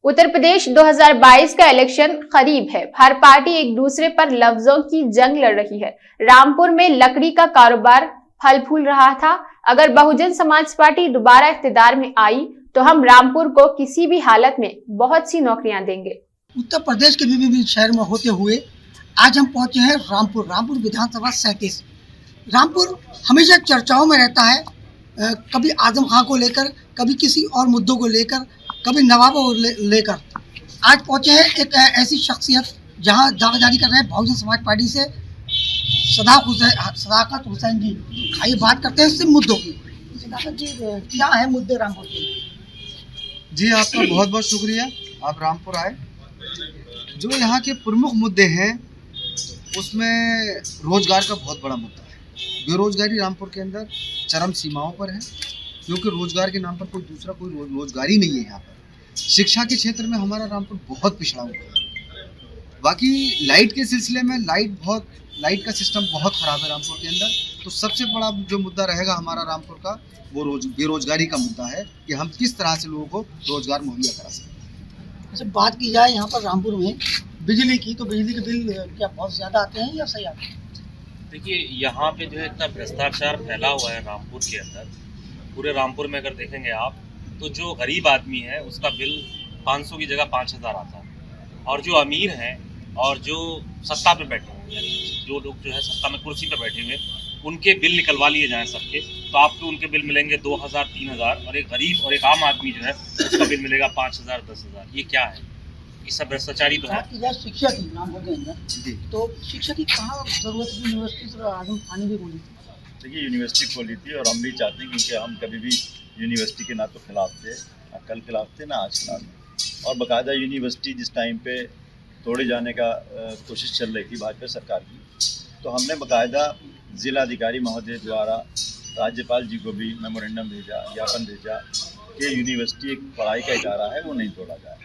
उत्तर प्रदेश 2022 का इलेक्शन करीब है। हर पार्टी एक दूसरे पर लफ्जों की जंग लड़ रही है। रामपुर में लकड़ी का कारोबार फल फूल रहा था। अगर बहुजन समाज पार्टी दोबारा इख्तियार में आई तो हम रामपुर को किसी भी हालत में बहुत सी नौकरियां देंगे। उत्तर प्रदेश के विभिन्न शहर में होते हुए आज हम पहुंचे हैं रामपुर विधानसभा 37। रामपुर हमेशा चर्चाओं में रहता है, कभी आजम खां को लेकर, कभी किसी और मुद्दों को लेकर, कभी नवाबों को लेकर। आज पहुंचे हैं एक ऐसी शख्सियत जहां दावेदारी कर रहे हैं बहुजन समाज पार्टी से सदाकत हुसैन जी। आइए बात करते हैं इससे मुद्दों की। सदाकत जी, क्या है मुद्दे रामपुर के? जी, आपका बहुत बहुत शुक्रिया, आप रामपुर आए। जो यहाँ के प्रमुख मुद्दे हैं उसमें रोजगार का बहुत बड़ा मुद्दा है। बेरोजगारी रामपुर के अंदर चरम सीमाओं पर है, क्योंकि रोजगार के नाम पर कोई दूसरा कोई रोजगारी नहीं है यहाँ पर। शिक्षा के क्षेत्र में हमारा रामपुर बहुत पिछड़ा हुआ है। बाकी लाइट के सिलसिले में लाइट का सिस्टम बहुत ख़राब है रामपुर के अंदर। तो सबसे बड़ा जो मुद्दा रहेगा हमारा रामपुर का वो बेरोजगारी का मुद्दा है कि हम किस तरह से लोगों को रोजगार मुहैया करा सकते हैं। अच्छा, बात की जाए यहाँ पर रामपुर में बिजली की, तो बिजली के बिल क्या बहुत ज़्यादा आते हैं या सही आते हैं? देखिए, यहाँ पे जो है इतना भ्रष्टाचार फैला हुआ है रामपुर के अंदर। पूरे रामपुर में अगर देखेंगे आप तो जो गरीब आदमी है उसका बिल 500 की जगह 5000 आता है, और जो अमीर हैं और जो सत्ता पे बैठे हुए हैं, जो लोग जो है सत्ता में कुर्सी पे बैठे हुए उनके बिल निकलवा लिए जाएं सबके, तो आपको उनके बिल मिलेंगे 2000 3000, और एक गरीब और एक आम आदमी जो है उसका बिल मिलेगा 5000 10000। ये क्या है? ये सब भ्रष्टाचारी तो है। शिक्षा की नाम हो गए, तो शिक्षा की कहाँ जरूरत है? यूनिवर्सिटी से आजम खानी भी बोली। देखिए, यूनिवर्सिटी खोली थी और हम नहीं चाहते, क्योंकि हम कभी भी यूनिवर्सिटी के ना तो खिलाफ थे, ना कल खिलाफ थे, ना आज खिलाफ थे। और बाकायदा यूनिवर्सिटी जिस टाइम पे तोड़े जाने का कोशिश चल रही थी भाजपा सरकार की, तो हमने बाकायदा जिला अधिकारी महोदय द्वारा राज्यपाल जी को भी मेमोरेंडम भेजा, ज्ञापन भेजा कि यूनिवर्सिटी एक पढ़ाई का इदारा है, वो नहीं तोड़ा जाए।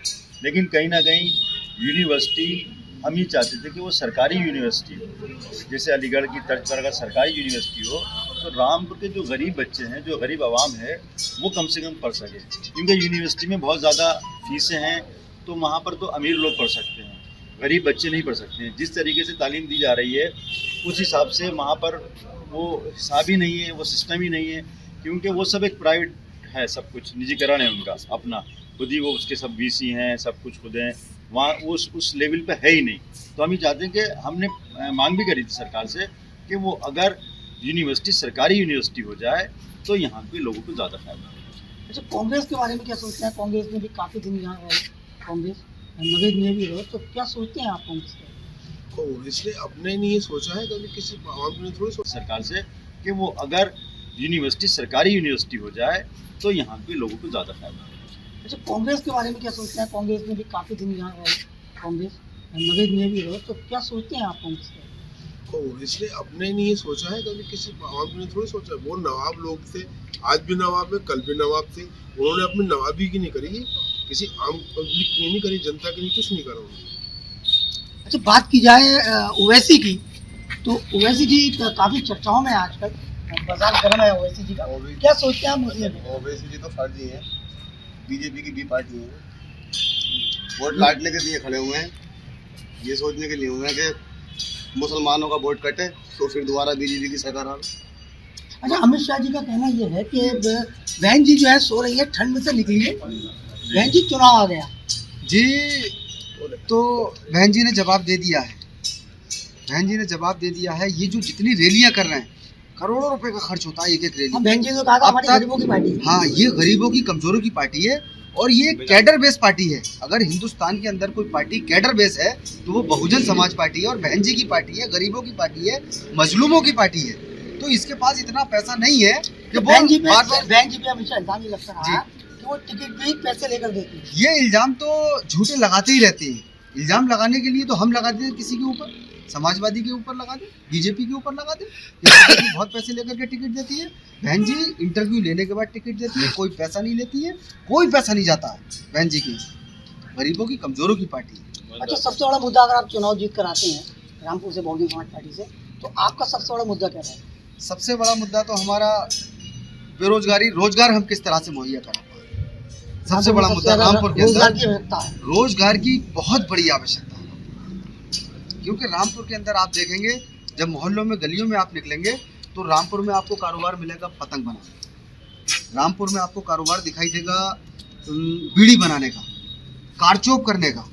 लेकिन कहीं ना कहीं यूनिवर्सिटी हम ये चाहते थे कि वो सरकारी यूनिवर्सिटी हो, जैसे अलीगढ़ की तर्ज पर अगर सरकारी यूनिवर्सिटी हो तो रामपुर के जो गरीब बच्चे हैं, जो गरीब आवाम है, वो कम से कम पढ़ सके। क्योंकि यूनिवर्सिटी में बहुत ज़्यादा फीसें हैं, तो वहाँ पर तो अमीर लोग पढ़ सकते हैं, गरीब बच्चे नहीं पढ़ सकते हैं। जिस तरीके से तालीम दी जा रही है उस हिसाब से वहाँ पर वो हिसाब ही नहीं है, वो सिस्टम ही नहीं है, क्योंकि वो सब एक प्राइवेट है, सब कुछ निजीकरण है उनका अपना, खुद ही वो उसके सब वीसी हैं, सब कुछ खुद हैं, वहाँ उस लेवल पे है ही नहीं। तो हम ये चाहते हैं कि हमने मांग भी करी थी सरकार से कि वो अगर यूनिवर्सिटी सरकारी यूनिवर्सिटी हो जाए तो यहाँ के लोगों को ज़्यादा फायदा है। अच्छा, कांग्रेस के बारे में क्या सोचते हैं? कांग्रेस में भी काफ़ी दिन यहाँ रहे, कांग्रेस नवेद में भी रहे, तो क्या सोचते हैं आप कांग्रेस के? कांग्रेस ने अपने नहीं सोचा है, कभी किसी आवाम ने थोड़ी सोचा सरकार से कि वो अगर यूनिवर्सिटी सरकारी यूनिवर्सिटी हो जाए तो यहाँ के लोगों को ज़्यादा फायदा है। अच्छा, कांग्रेस के बारे में क्या सोचते हैं? कांग्रेस में भी काफ़ी दिन यहाँ रहे, कांग्रेस नवेद में भी रहे, तो क्या सोचते हैं आप कांग्रेस के? कांग्रेस ने अपने नहीं सोचा है, कभी किसी आवाम ने थोड़ी सोचा। वो नवाब लोग थे, आज भी नवाब है, कल भी नवाब थे। उन्होंने अपनी नवाबी की नहीं करी, किसी आम पब्लिक की नहीं करी, जनता की नहीं, कुछ नहीं करा उन्होंने। अच्छा, बात की जाए ओवैसी की, तो ओवैसी जी काफ़ी चर्चाओं में आजकल, बाजार गर्म है ओवैसी जी का। क्या सोचते हैं आप? ओवैसी जी तो फर्जी है, बीजेपी की भी पार्टी है, वोट काटने के लिए खड़े हुए हैं, ये सोचने के लिए हुए हैं कि मुसलमानों का वोट कटे तो फिर दोबारा बीजेपी की सरकार आ। अच्छा, अमित शाह जी का कहना ये है कि बहन जी जो है सो रही है, ठंड में से निकली है, बहन जी चुनाव आ गया जी। तो बहन जी ने जवाब दे दिया है, बहन जी ने जवाब दे दिया है। ये जो जितनी रैलियां कर रहे हैं, करोड़ों रुपए का खर्च होता है एक रैली। बहन जी ने कहा था हमारी गरीबों की पार्टी। हाँ, ये गरीबों की कमजोरों की पार्टी है, और ये कैडर बेस पार्टी है। अगर हिंदुस्तान के अंदर कोई पार्टी कैडर बेस है तो वो बहुजन समाज पार्टी है, और बहन जी की पार्टी है, गरीबों की पार्टी है, मजलूमों की पार्टी है। तो इसके पास इतना पैसा नहीं है कि बहन जी पे हमेशा इल्जाम ये लगता रहा कि वो टिकट भी पैसे लेकर देती है। ये इल्जाम तो झूठे लगाते ही रहते हैं। इल्जाम लगाने के लिए तो हम लगाते हैं किसी के ऊपर, समाजवादी के ऊपर लगा दे, बीजेपी के ऊपर लगा दे। बहुत पैसे लेकर के टिकट देती है बहन जी, इंटरव्यू लेने के बाद टिकट देती है, कोई पैसा नहीं लेती है, कोई पैसा नहीं जाता है बहन जी की। गरीबों की कमजोरों की पार्टी है। अच्छा, सबसे बड़ा मुद्दा अगर आप चुनाव जीत कर आते हैं रामपुर से बहुजन समाज पार्टी से, तो आपका सबसे बड़ा मुद्दा क्या है? सबसे बड़ा मुद्दा तो हमारा बेरोजगारी, रोजगार हम किस तरह से मुहैया करा पाए। सबसे बड़ा मुद्दा रामपुर के रोजगार अंदर की आवश्यकता है। रोजगार की बहुत बड़ी आवश्यकता है, क्योंकि रामपुर के अंदर आप देखेंगे जब मोहल्लों में गलियों में आप निकलेंगे तो रामपुर में आपको कारोबार मिलेगा पतंग बनाने, रामपुर में आपको कारोबार दिखाई देगा बीड़ी बनाने का, कारचोप करने का,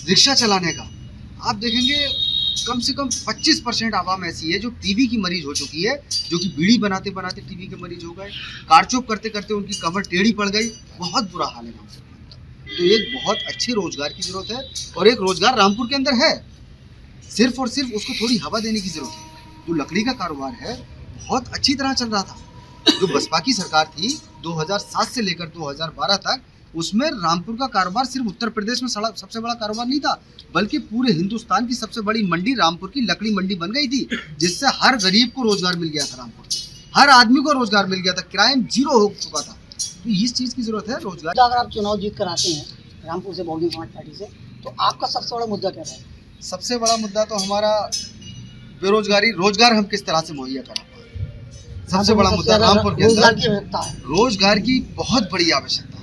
रिक्शा चलाने का। आप देखेंगे कम से कम 25% आवाम ऐसी है जो टीबी की मरीज हो चुकी है, जो कि बीड़ी बनाते बनाते टीबी के मरीज हो गए, कारचोप करते करते उनकी कमर टेढ़ी पड़ गई। बहुत बुरा हाल है रामपुर में। तो एक बहुत अच्छे रोजगार की जरूरत है, और एक रोजगार रामपुर के अंदर है, सिर्फ और सिर्फ उसको थोड़ी हवा देने की जरूरत है। जो लकड़ी का कारोबार है बहुत अच्छी तरह चल रहा था, जो बसपा की सरकार थी 2007 से लेकर 2012 तक, उसमें रामपुर का कारोबार सिर्फ उत्तर प्रदेश में सबसे बड़ा कारोबार नहीं था, बल्कि पूरे हिंदुस्तान की सबसे बड़ी मंडी रामपुर की लकड़ी मंडी बन गई थी, जिससे हर गरीब को रोजगार मिल गया था, रामपुर हर आदमी को रोजगार मिल गया था, क्राइम जीरो हो चुका था। तो इस चीज़ की जरूरत है रोजगार। अगर आप चुनाव जीत कर आते हैं रामपुर से बहुजन समाज पार्टी से, तो आपका सबसे बड़ा मुद्दा क्या रहेगा? सबसे बड़ा मुद्दा तो हमारा बेरोजगारी, रोजगार हम किस तरह से मुहैया करा पाए, सबसे बड़ा मुद्दा रामपुर के रोजगार अंदर की आवश्यकता है। रोजगार की बहुत बड़ी आवश्यकता है,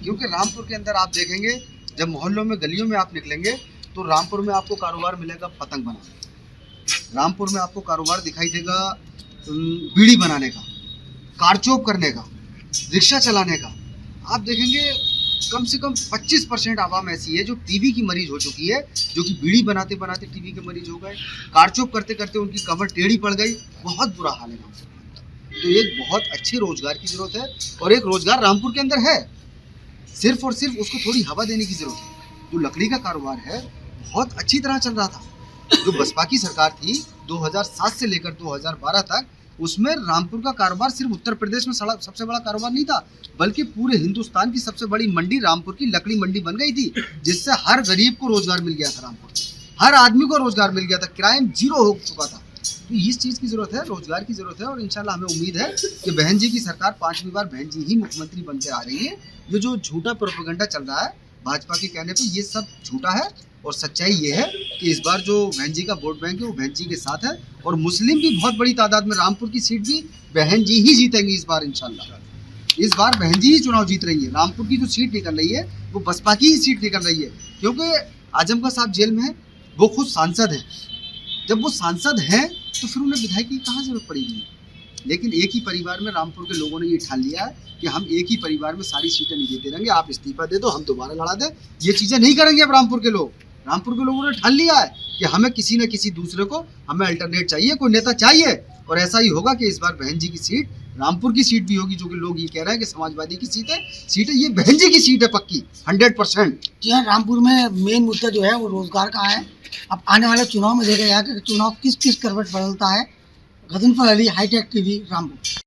क्योंकि रामपुर के अंदर आप देखेंगे जब मोहल्लों में गलियों में आप निकलेंगे तो रामपुर में आपको कारोबार मिलेगा पतंग बनाने, रामपुर में आपको कारोबार दिखाई देगा बीड़ी बनाने का, कारचोप करने का, रिक्शा चलाने का। आप देखेंगे कम से कम 25% आवाम ऐसी है जो टीबी की मरीज हो चुकी है, जो कि बीड़ी बनाते बनाते टीबी के मरीज हो गए, कारचोप करते करते उनकी कमर टेढ़ी पड़ गई। बहुत बुरा हाल है रामपुर में। तो एक बहुत अच्छे रोजगार की जरूरत है, और एक रोजगार रामपुर के अंदर है, सिर्फ और सिर्फ उसको थोड़ी हवा देने की जरूरत है। जो लकड़ी का कारोबार है बहुत अच्छी तरह चल रहा था, जो बसपा की सरकार थी 2007 से लेकर 2012 तक, उसमें रामपुर का कारोबार सिर्फ उत्तर प्रदेश में सबसे बड़ा कारोबार नहीं था, बल्कि पूरे हिंदुस्तान की सबसे बड़ी मंडी रामपुर की लकड़ी मंडी बन गई थी, जिससे हर गरीब को रोजगार मिल गया था, रामपुर हर आदमी को रोजगार मिल गया था, क्राइम जीरो हो चुका था। तो इस चीज़ की जरूरत है, रोजगार की जरूरत है, और इंशाल्लाह हमें उम्मीद है कि बहन जी की सरकार 5वीं बार बहन जी ही मुख्यमंत्री बनकर आ रही है। ये जो झूठा प्रोपेगेंडा चल रहा है भाजपा के कहने पे, ये सब झूठा है, और सच्चाई ये है कि इस बार जो बहन जी का वोट बैंक है वो बहन जी के साथ है, और मुस्लिम भी बहुत बड़ी तादाद में, रामपुर की सीट भी बहन जी ही जीतेंगी इस बार इंशाल्लाह। इस बार बहन जी ही चुनाव जीत रही है। रामपुर की जो सीट निकल रही है वो बसपा की ही सीट निकल रही है, क्योंकि आजमगढ़ साहब जेल में है, वो खुद सांसद है। जब वो सांसद हैं तो फिर उन्हें विधायक की कहाँ जरूरत पड़ेगी। लेकिन एक ही परिवार में रामपुर के लोगों ने ये ठान लिया है कि हम एक ही परिवार में सारी सीटें नहीं देते रहेंगे, आप इस्तीफा दे दो, हम दोबारा लड़ा दें। ये चीज़ें नहीं करेंगे अब रामपुर के लोग। रामपुर के लोगों ने ठान लिया है कि हमें किसी न किसी दूसरे को, हमें अल्टरनेट चाहिए, कोई नेता चाहिए, और ऐसा ही होगा कि इस बार बहन जी की सीट रामपुर की सीट भी होगी, जो कि लोग ये कह रहे हैं कि समाजवादी की सीट है, ये बहन जी की सीट है पक्की 100%। जी हाँ, रामपुर में मेन मुद्दा जो है वो रोजगार का है। अब आने वाले चुनाव में देखा जाए कि चुनाव किस किस करवट बदलता है। Ghazanfar Ali, hi tech TV, Rampur.